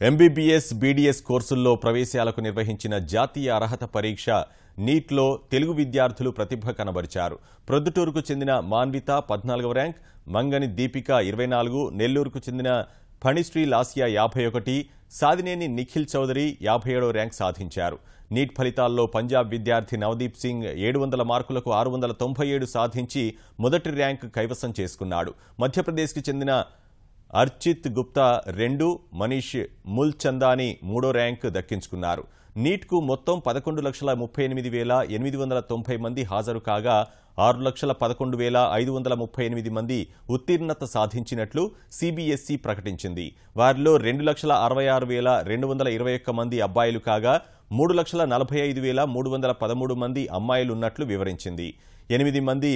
MBBS, BDS కోర్సుల్లో ప్రవేశాలకు నిర్వహించిన జాతీయ అర్హత పరీక్ష నీట్లో తెలుగు విద్యార్థులు ప్రతిభ కనబరిచారు. ప్రొద్దుటూరుకు చెందిన మాన్విత 14వ ర్యాంక్, మంగని దీపిక 24, నెల్లూరుకు చెందిన ఫణిశ్రీ లాస్యా 51, సాదినేని నిఖిల్ చౌదరి 57వ ర్యాంక్ సాధించారు. నీట్ ఫలితాల్లో పంజాబ్ విద్యార్థి నవదీప్ సింగ్ 700 మార్కులకు 697 సాధించి మొదటి ర్యాంక్ కైవసం చేసుకున్నాడు. మధ్యప్రదేశ్కి చెందిన అర్చిత్ గుప్తా 2, మనీష్ ముల్చందాని 3వ ర్యాంక్ దక్కించుకున్నారు. నీట్కు మొత్తం 11,38,890 మంది హాజరు కాగా 6,11,538 మంది ఉత్తీర్ణత సాధించినట్లు సీబీఎస్ఈ ప్రకటించింది. వారిలో 2,66,221 మంది అబ్బాయిలు కాగా 3,45,313 మంది అమ్మాయిలున్నట్లు వివరించింది. 8 మంది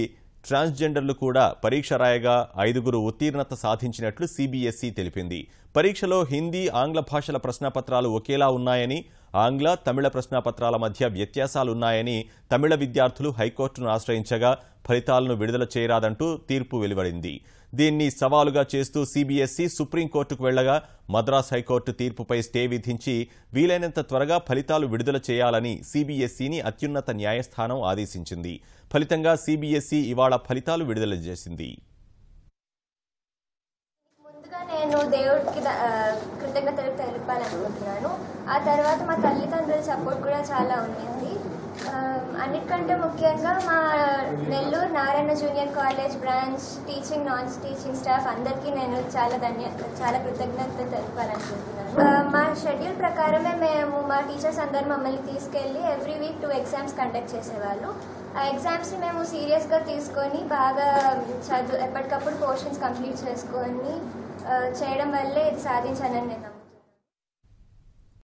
ట్రాన్స్జెండర్లు కూడా పరీక్ష రాయగా 5గురు ఉత్తీర్ణత సాధించినట్లు సీబీఎస్ఈ తెలిపింది. పరీక్షలో హిందీ, ఆంగ్ల భాషల ప్రశ్నాపత్రాలు ఒకేలా ఉన్నాయని, ఆంగ్ల, తమిళ ప్రశ్నాపత్రాల మధ్య వ్యత్యాసాలున్నాయని తమిళ విద్యార్థులు హైకోర్టును ఆశ్రయించగా ఫలితాలను విడుదల చేయరాదంటూ తీర్పు వెలువడింది. దీన్ని సవాలుగా చేస్తూ సీబీఎస్ఈ సుప్రీంకోర్టుకు వెళ్లగా మద్రాస్ హైకోర్టు తీర్పుపై స్టే విధించి వీలైనంత త్వరగా ఫలితాలు విడుదల చేయాలని సీబీఎస్ఈని అత్యున్నత న్యాయస్థానం ఆదేశించింది. ఫలితంగా సీబీఎస్ఈ ఇవాళ ఫలితాలు విడుదల చేసింది. నేను దేవుడికి కృతజ్ఞతలు తెలిపాలనుకుంటున్నాను. ఆ తర్వాత మా తల్లిదండ్రుల సపోర్ట్ కూడా చాలా ఉండింది. అన్నిటికంటే ముఖ్యంగా మా Nellore Narayana junior college branch teaching, non teaching staff అందరికీ నేను చాలా కృతజ్ఞతలు తెలిపాలనుకుంటున్నాను. మా షెడ్యూల్ ప్రకారమే మేము మా టీచర్స్ అందరూ మమ్మల్ని తీసుకెళ్ళి ఎవ్రీ వీక్ 2 ఎగ్జామ్స్ కండక్ట్ చేసేవాళ్ళు. ఆ ఎగ్జామ్స్ని మేము సీరియస్గా తీసుకొని బాగా ఎప్పటికప్పుడు పోర్షన్స్ కంప్లీట్ చేసుకొని చేయడం వల్లే ఇది సాధించానని నేను